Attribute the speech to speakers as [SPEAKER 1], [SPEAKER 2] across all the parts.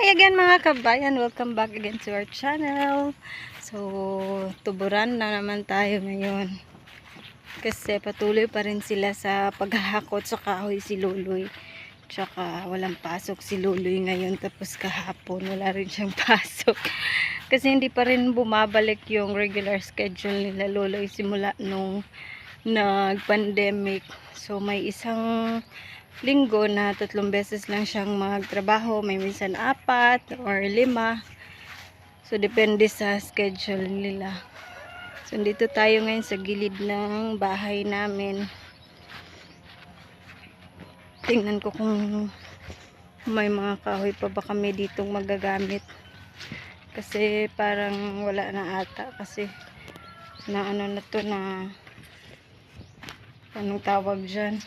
[SPEAKER 1] Hi again mga kabayan, welcome back again to our channel. So, tuburan na naman tayo ngayon. Kasi patuloy pa rin sila sa paghahakot sa kahoy si Luloy. Tsaka walang pasok si Luloy ngayon, tapos kahapon wala rin siyang pasok. Kasi hindi pa rin bumabalik yung regular schedule nila Luloy simula nung nag-pandemic. So, may isang linggo na 3 beses lang siyang magtrabaho, may minsan 4 or 5, so depende sa schedule nila. So dito tayo ngayon sa gilid ng bahay namin, tingnan ko kung may mga kahoy pa ba kami ditong magagamit, kasi parang wala na ata, kasi na ano na to, na anong tawag dyan,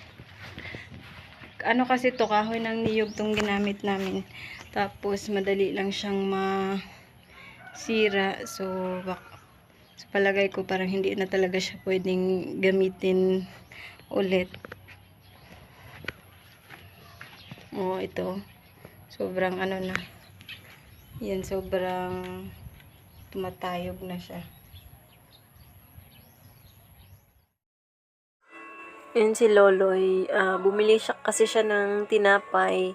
[SPEAKER 1] ano kasi to, kahoy ng niyog tong ginamit namin, tapos madali lang siyang masira. So sa palagay ko parang hindi na talaga siya pwedeng gamitin ulit. Ito sobrang ano na yan, sobrang tumatayog na siya. Yun si Loloy, bumili siya kasi siya ng tinapay,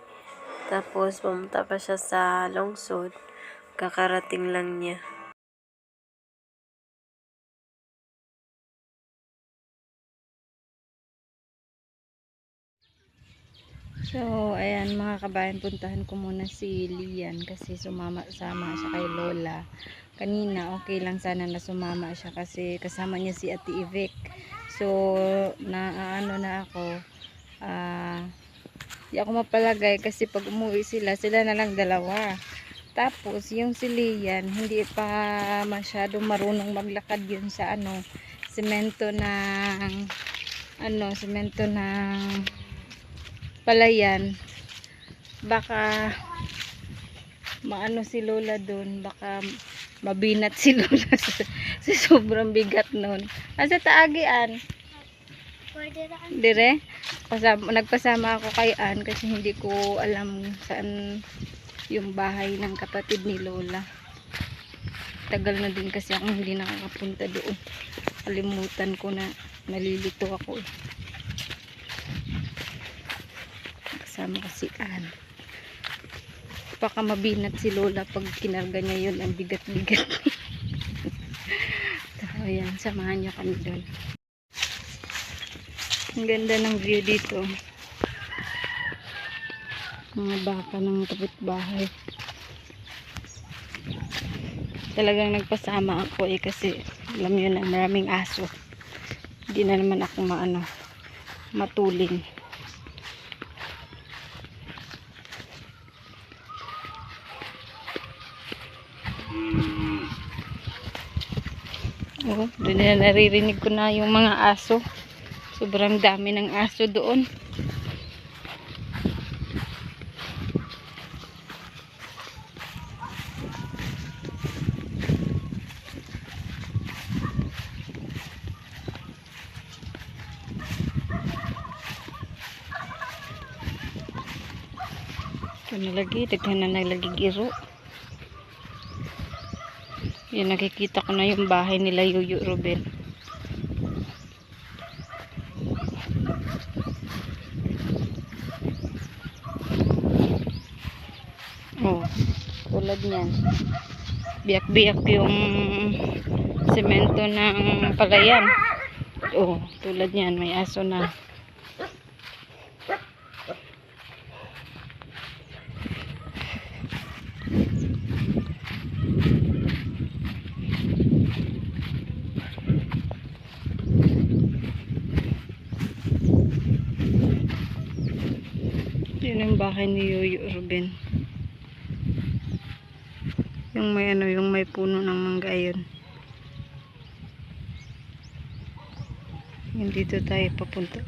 [SPEAKER 1] tapos pumunta pa siya sa lungsod, kakarating lang niya. So ayan mga kabayan, puntahan ko muna si Lian kasi sama siya kay Lola. Kanina okay lang sana na sumama siya kasi kasama niya si Ate Ivek. So ano na ako, di ako mapalagay kasi pag umuwi sila na lang dalawa. Tapos yung si Lian hindi pa masyadong marunong maglakad yun sa semento ng palayan. Baka maano si Lola doon, baka mabinat si Lola sa sobrang bigat nun. Asa taagian? Dire? Nagpasama ako kay Ann kasi hindi ko alam saan yung bahay ng kapatid ni Lola. Tagal na din kasi ako hindi nakakapunta doon. Kalimutan ko na, nalilito ako eh. Kasama ko si Ann. Baka mabinat si Lola pag kinarga niya yun, ang bigat-bigat. So ayan, samahan niyo kami doon. Ang ganda ng view dito, mga baka ng kapitbahay. Talagang nagpasama ako eh, kasi alam yun na maraming aso, hindi na naman ako matuling. Doon na naririnig ko na yung mga aso. Sobrang dami ng aso doon. Ito nalagi, daghan na nalagi giro. Yan, nakikita ko na yung bahay nila Yuyu Ruben. Tulad niyan. Biyak-biyak yung semento ng palayan. Tulad niyan, may aso na. Yun ang bahay ni Yuyu Ruben. Yung may puno ng mangga yun. Yung dito tayo papunta.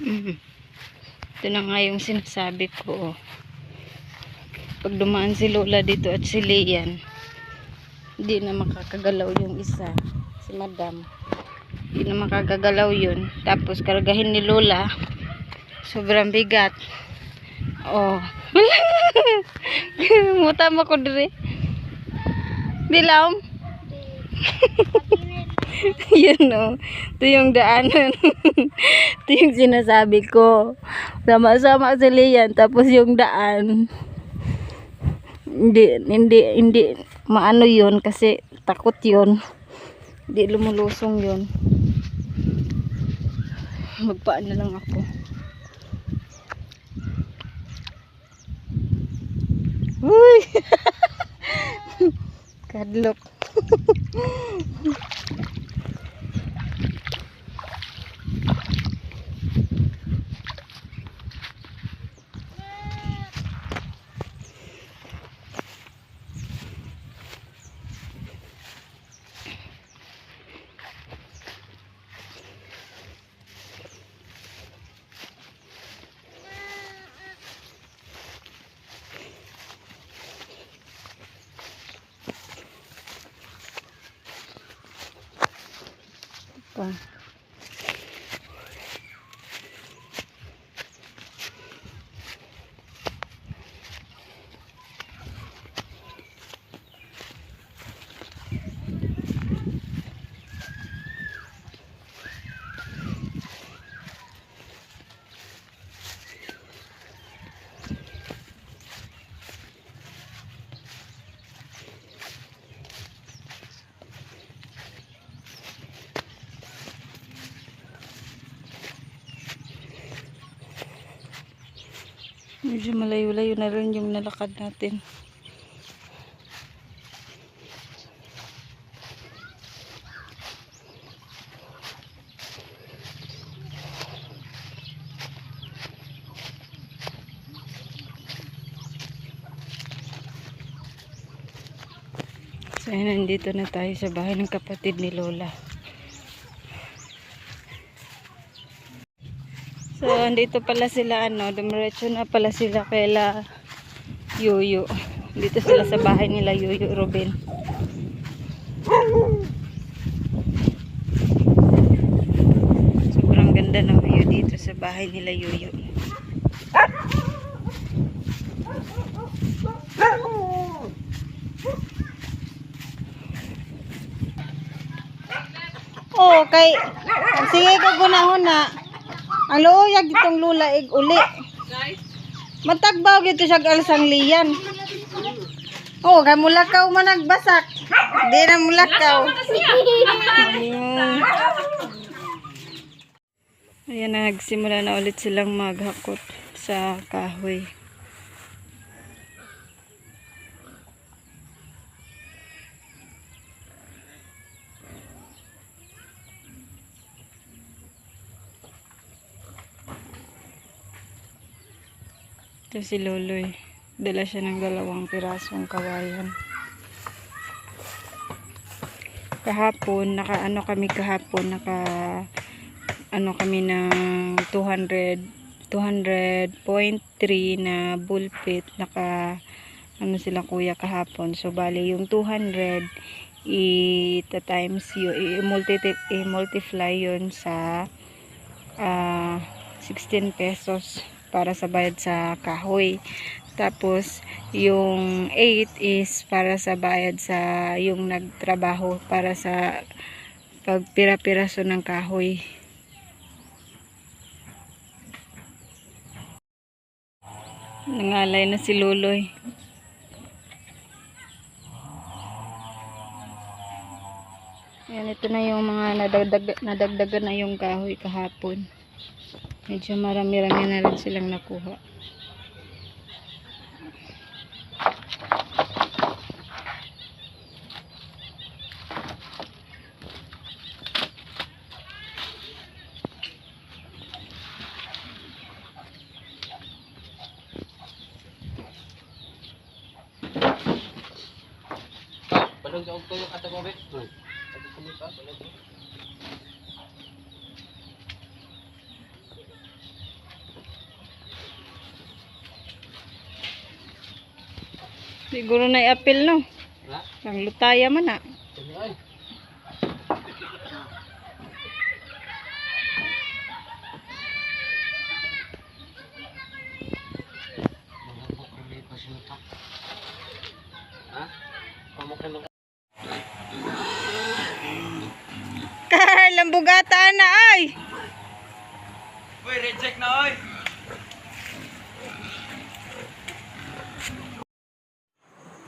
[SPEAKER 1] Mm. Ito na nga yung sinasabi ko. Pag dumaan si Lola dito at si Lian, hindi na makakagalaw yung isa. Si Madam. Hindi na makakagalaw yun. Tapos kargahin ni Lola. Sobrang bigat. Oh. Mutama ko dire. Dilaw. Yun o. Ito yung daanan. Ito yung sinasabi ko. Sama-sama si Lian. Tapos yung daan. Hindi maano yun kasi takot yun. Hindi lumulusong yun. Magpaan na lang ako. Uy! Kadlok. Pa. Medyo malayo-layo na rin yung nalakad natin. So, nandito na tayo sa bahay ng kapatid ni Lola. So, andito pala sila, dumiretso na pala sila kaila Yuyo. Dito sila sa bahay nila Yuyo Ruben. Sobrang ganda ng view dito sa bahay nila Yuyo. Oh, kay sige ka gunahon na. Ang looyag itong lulaig uli. Matagbaw gito siya alsang Lian. Oh, kay mulakaw man nagbasak. Di na mulakaw. Ayan na, nagsimula na ulit silang maghakot sa kahoy. Ito si Loloy. Dala siya ng 2 pirasong kawayan. Kahapon, naka kami ng 200.3 na bullpit. Sila kuya kahapon. So, bali yung 200 times yun, i-multiply yun sa 16 pesos para sa bayad sa kahoy. Tapos yung 8 is para sa bayad sa yung nagtrabaho para sa pagpira-piraso ng kahoy. Nangalay na si Luloy. Ayan, ito na yung mga nadagdagan na yung kahoy kahapon. Medyo marami-rami na rin silang nakuha.
[SPEAKER 2] Balong sa ugtong yung katang mabit.
[SPEAKER 1] Siguro na i-apil, no?
[SPEAKER 2] Ha?
[SPEAKER 1] Ang lutaya man na.
[SPEAKER 2] Sige ay. Manghapok kami pasinutak. Ha? Pamukin mo.
[SPEAKER 1] Kay, lambugataan na ay!
[SPEAKER 2] Uy, reject na oy.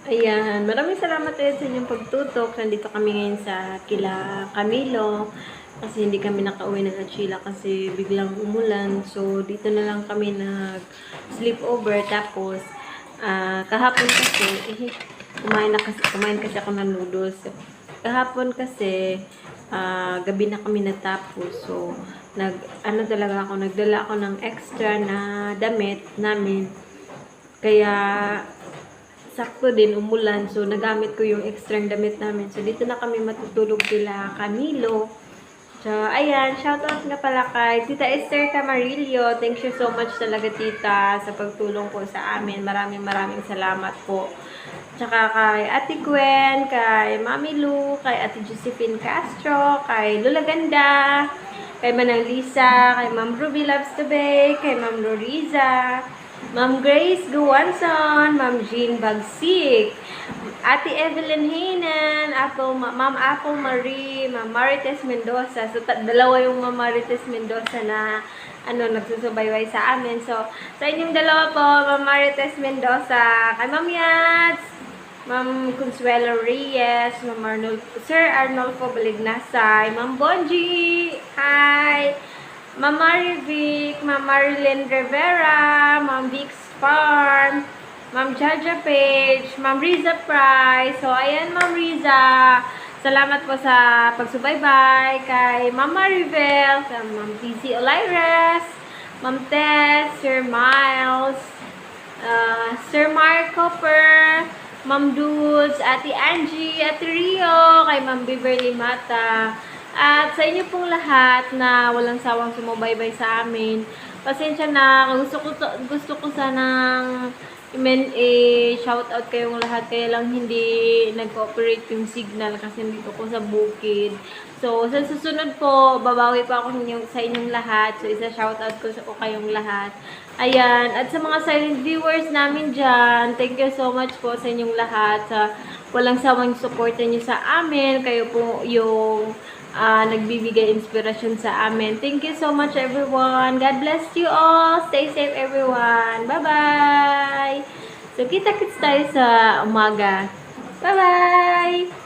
[SPEAKER 1] Ayan, maraming salamat ulit sa inyong pagtutok. Nandito kami ngayon sa kila Camilo kasi hindi kami nakauwi ng Achila kasi biglang umulan. So, dito na lang kami nag-sleepover. Tapos, kahapon kasi, kumain kasi ako ng noodles. Kahapon kasi, gabi na kami natapos. So, nagdala ako ng extra na damit namin. Kaya, sakto din umulan, so nagamit ko yung extra damit namin. So dito na kami matutulog kila Camilo. So ayan, shoutout nga pala kay Tita Esther Camarillo. Thank you so much talaga tita sa pagtulong po sa amin. Maraming salamat po. Tsaka kay Ate Gwen, kay Mami Lu, kay Ate Josephine Castro, kay Lola Ganda, kay Manang Lisa, kay Ma'am Ruby Loves to Bake, kay Ma'am Loriza, Ma'am Grace Guwanson, Ma'am Jean Bagsik, Ate Evelyn Hainan, Ma'am Apple Marie, Ma'am Marites Mendoza. So, dalawa yung Ma'am Marites Mendoza na nagsusubayway sa amin. So, sa inyong dalawa po, Ma'am Marites Mendoza, kay Ma'am Yats, Ma'am Consuelo Reyes, Sir Arnolfo Balignasay, Ma'am Bonji, hi! Ma'am Marivic, Ma'am Marilyn Rivera, Ma'am Vic's Farm, Ma'am Jaja Page, Ma'am Riza Price. So, ayan Ma'am Riza. Salamat po sa pagsubaybay kay Ma'am Maribel, kay Ma'am TC Olaires, Ma'am Tess, Sir Miles, Sir Mark Copper, Ma'am Dudes, Ate Angie, Ate Rio, kay Ma'am Beverly Mata. At sa inyo pong lahat na walang sawang sumubaybay sa amin, pasensya na, gusto ko sanang shoutout kayong lahat, kaya lang hindi nag-cooperate yung signal kasi dito ko sa bukid. So, sa susunod po, babawi pa ako sa inyong lahat. So, isa-shoutout ko sa kayong lahat. Ayan, at sa mga silent viewers namin dyan, thank you so much po sa inyong lahat, sa walang sawang support niyo sa amin. Kayo po yung nagbibigay inspirasyon sa amin. Thank you so much everyone. God bless you all. Stay safe everyone. Bye-bye. So, kita-kits tayo sa umaga. Bye-bye.